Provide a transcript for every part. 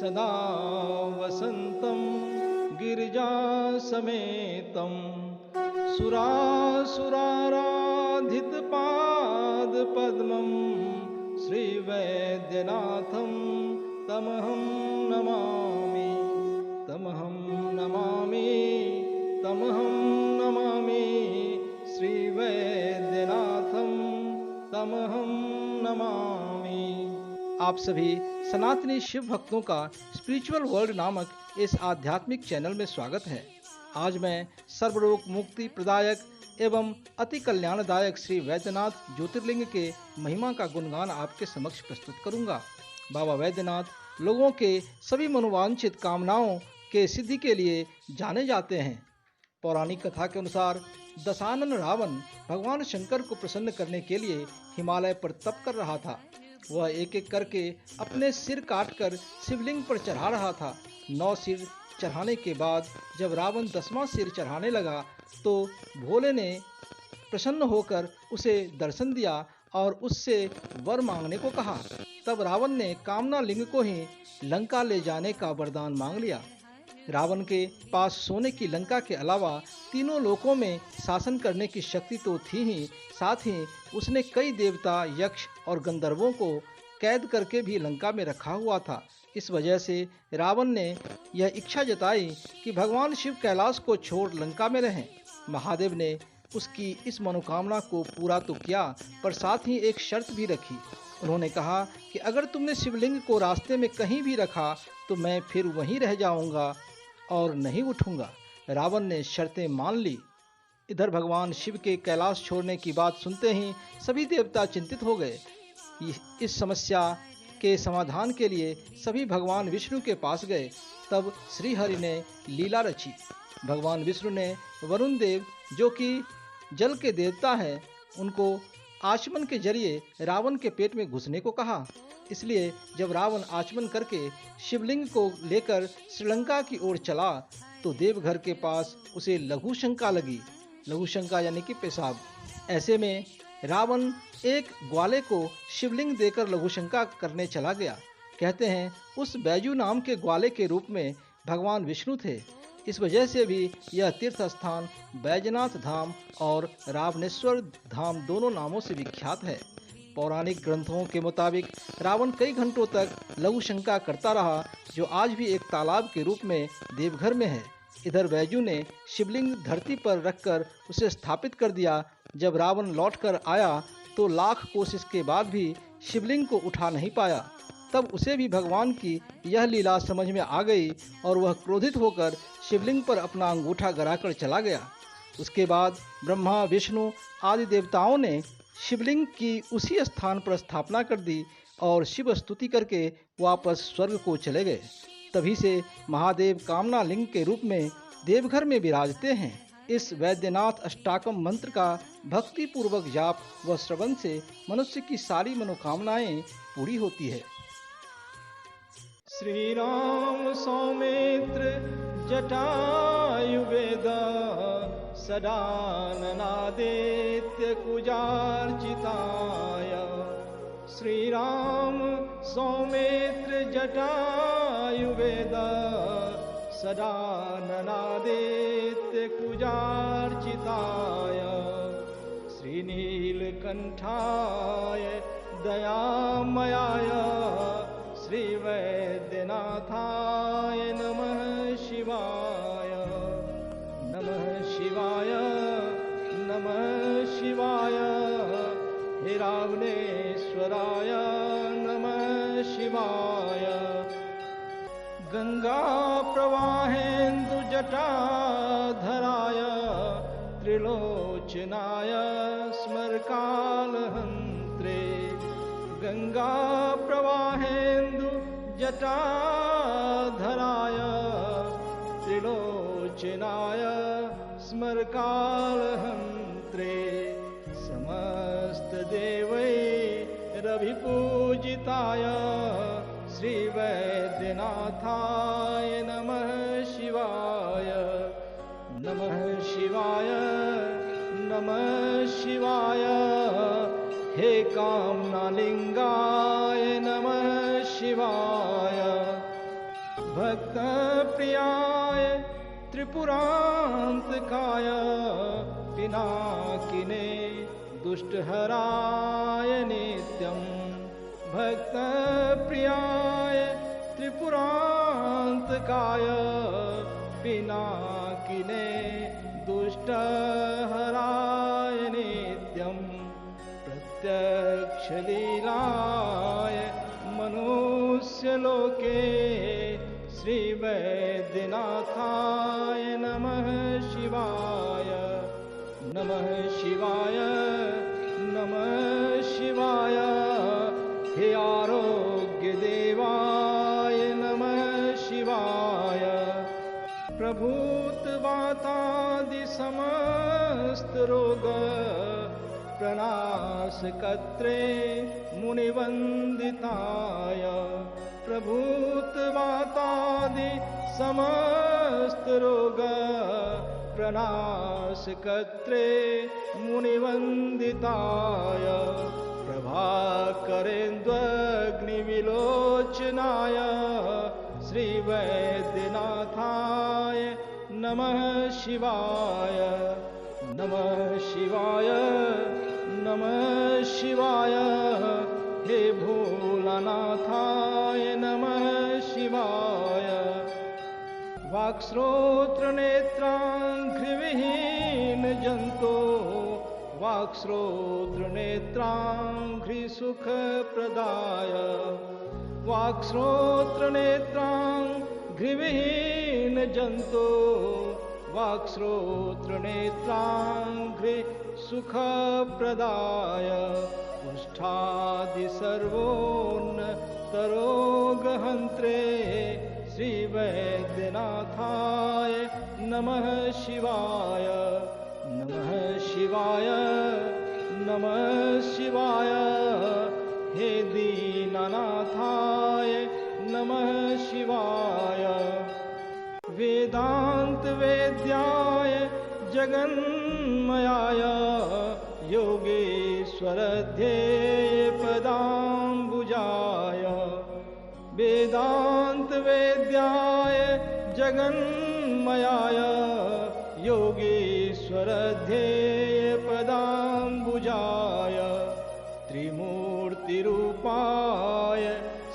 सदा वसन्तं गिरिजासमेतं सुरासुराराधितपादपद्मं श्रीवैद्यनाथं तमहं नमामि, तमहं नमामि, तमहं नमामि। श्रीवैद्यनाथं तमहं नमामि। आप सभी सनातनी शिव भक्तों का स्पिरिचुअल वर्ल्ड नामक इस आध्यात्मिक चैनल में स्वागत है। आज मैं सर्वरोग मुक्ति प्रदायक एवं अति कल्याणदायक श्री वैद्यनाथ ज्योतिर्लिंग के महिमा का गुणगान आपके समक्ष प्रस्तुत करूंगा। बाबा वैद्यनाथ लोगों के सभी मनोवांछित कामनाओं के सिद्धि के लिए जाने जाते हैं। पौराणिक कथा के अनुसार दशानन रावण भगवान शंकर को प्रसन्न करने के लिए हिमालय पर तप कर रहा था। वह एक एक करके अपने सिर काटकर शिवलिंग पर चढ़ा रहा था। 9 सिर चढ़ाने के बाद जब रावण 10वां सिर चढ़ाने लगा तो भोले ने प्रसन्न होकर उसे दर्शन दिया और उससे वर मांगने को कहा। तब रावण ने कामना लिंग को ही लंका ले जाने का वरदान मांग लिया। रावण के पास सोने की लंका के अलावा तीनों लोकों में शासन करने की शक्ति तो थी ही, साथ ही उसने कई देवता, यक्ष और गंधर्वों को कैद करके भी लंका में रखा हुआ था। इस वजह से रावण ने यह इच्छा जताई कि भगवान शिव कैलाश को छोड़ लंका में रहें। महादेव ने उसकी इस मनोकामना को पूरा तो किया, पर साथ ही एक शर्त भी रखी। उन्होंने कहा कि अगर तुमने शिवलिंग को रास्ते में कहीं भी रखा तो मैं फिर वहीं रह जाऊंगा और नहीं उठूंगा। रावण ने शर्तें मान ली। इधर भगवान शिव के कैलाश छोड़ने की बात सुनते ही सभी देवता चिंतित हो गए। इस समस्या के समाधान के लिए सभी भगवान विष्णु के पास गए। तब श्री हरि ने लीला रची। भगवान विष्णु ने वरुण देव, जो कि जल के देवता हैं, उनको आचमन के जरिए रावण के पेट में घुसने को कहा। इसलिए जब रावण आचमन करके शिवलिंग को लेकर श्रीलंका की ओर चला तो देवघर के पास उसे लघु शंका लगी। लघु शंका यानी कि पेशाब। ऐसे में रावण एक ग्वाले को शिवलिंग देकर लघु शंका करने चला गया। कहते हैं उस बैजू नाम के ग्वाले के रूप में भगवान विष्णु थे। इस वजह से भी यह तीर्थ स्थान बैजनाथ धाम और रावणेश्वर धाम दोनों नामों से विख्यात है। पौराणिक ग्रंथों के मुताबिक रावण कई घंटों तक लघु शंका करता रहा, जो आज भी एक तालाब के रूप में देवघर में है। इधर बैजू ने शिवलिंग धरती पर रखकर उसे स्थापित कर दिया। जब रावण लौटकर आया तो लाख कोशिश के बाद भी शिवलिंग को उठा नहीं पाया। तब उसे भी भगवान की यह लीला समझ में आ गई और वह क्रोधित होकर शिवलिंग पर अपना अंगूठा गड़ाकर चला गया। उसके बाद ब्रह्मा, विष्णु आदि देवताओं ने शिवलिंग की उसी स्थान पर स्थापना कर दी और शिव स्तुति करके वापस स्वर्ग को चले गए। तभी से महादेव कामना लिंग के रूप में देवघर में विराजते हैं। इस वैद्यनाथ अष्टाकम मंत्र का भक्ति पूर्वक जाप व श्रवण से मनुष्य की सारी मनोकामनाएं पूरी होती है। श्री राम सौमित्र जटायुवेद सदाननादित्य कुजार्चिताय। श्री राम सौमित्र जटायुवेद सदाननादित्य कुजार्चिताय। श्रीनीलकंठाय दयामयाय श्रीवैद्यनाथाय नमः शिवाय। नमः शिवाय, नमः शिवाय। हे रावणेश्वराय नमः शिवाय। गंगा प्रवाहेन्दु जटाधराय त्रिलोचनाय स्मरकालहन्त्रे। गंगा प्रवाहेन्दु जटाधराय त्रिलोचनाय स्मरकालहन्त्रे। समस्त देवैरभिपूजिताय श्रीवैद्यनाथाय नमः शिवाय। नमः शिवाय, नमः शिवाय। हे कामनालिंगाय नमः शिवाय। भक्तप्रियाय त्रिपुरान्तकाय पिनाकिने दुष्टहराय नित्यं भक्तप्रियाय त्रिपुरान्तकाय पिनाकिने दुष्टहराय नित्यं प्रत्यक्षलीलाय मनुष्यलोके श्रीवैद्यनाथाय नमः शिवाय नमः शिवाय नमः शिवाय हे आरोग्यदेवाय नमः शिवाय प्रभूतवातादि समस्त रोग प्रणाशकर्त्रे मुनिवन्दिताय प्रभूतवातादि समस्त रोग प्रणाशकर्त्रे मुनिवन्दिताय प्रभाकरेन्द्वग्निविलोचनाय श्रीवैद्यनाथाय नमः शिवाय नमः शिवाय नमः शिवाय हे भोलानाथाय नमः शिवाय वाक्श्रोत्रनेत्राङ्घ्रिविहीन जन्तो वाक्श्रोत्रनेत्राङ्घ्रिसुखप्रदाय वाक्श्रोत्रनेत्राङ्घ्रिविहीन जन्तो वाक्श्रोत्रनेत्राङ्घ्रिसुखप्रदाय कुष्ठादिसर्वोन्नतरोगहन्त्रे श्रीवैद्यनाथाय नमः शिवाय नमः शिवाय नमः शिवाय हे दीननाथाय नमः शिवाय वेदांत वेद्याय जगन्मयाय योगेश्वरध्येय पदाम्बुजाय वेदांत वेद्याय जगन्मयाय योगेश्वरध्येय पदाम्बुजाय त्रिमूर्तिरूपाय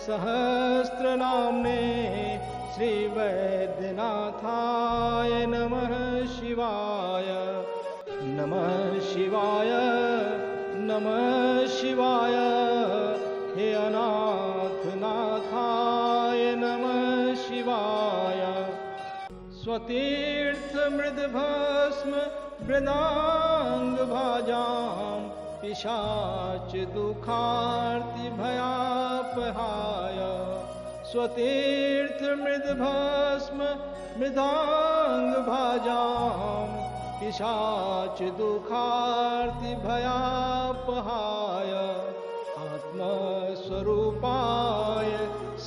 सहस्रनाम्ने श्रीवैद्यनाथाय नमः शिवाय नमः शिवाय नमः शिवाय हे अनाथनाथाय नमः शिवाय स्वतीर्थमृदभस्म मृदाङ्गभाजां पिशाच दुःखार्तिभयापहाय स्वतीर्थमृदभस्म मृदाङ्गभाजां पिशाच दुःखार्तिभयापहाय आत्मस्वरूपाय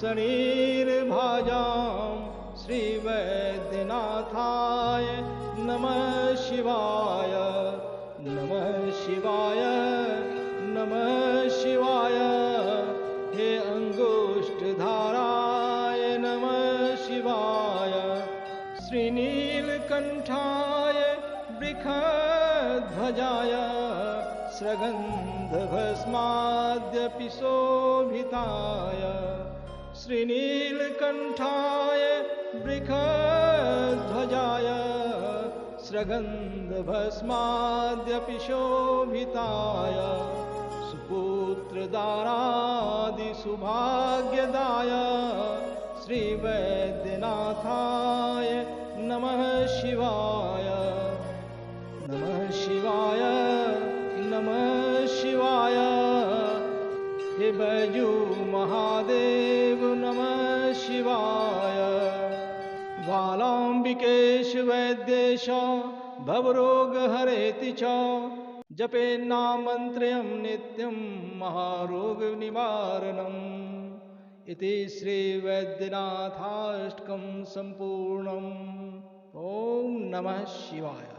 शरीरभाजां श्रीवैद्यनाथाय नमः शिवाय नमः शिवाय नमः शिवाय हे अंगुष्ठधाराय नमः शिवाय श्रीनीलकण्ठाय वृषध्वजाय स्रगन्धभस्माद्यपि शोभिताय श्रीनीलकण्ठाय वृषध्वजाय स्रगन्धभस्माद्यपि शोभिताय सुपुत्रदारादिसुभाग्यदाय श्रीवैद्यनाथाय नमः शिवाय नमः शिवाय नमः शिवाय हे बैजू महादेव नमः शिवाय बालाम्बिकेश वैद्येश भवरोगहरेति च जपेन्नामन्त्रयं नित्यं महारोगनिवारणम् इति श्रीवैद्यनाथाष्टकं सम्पूर्णम्। ॐ नमः शिवाय।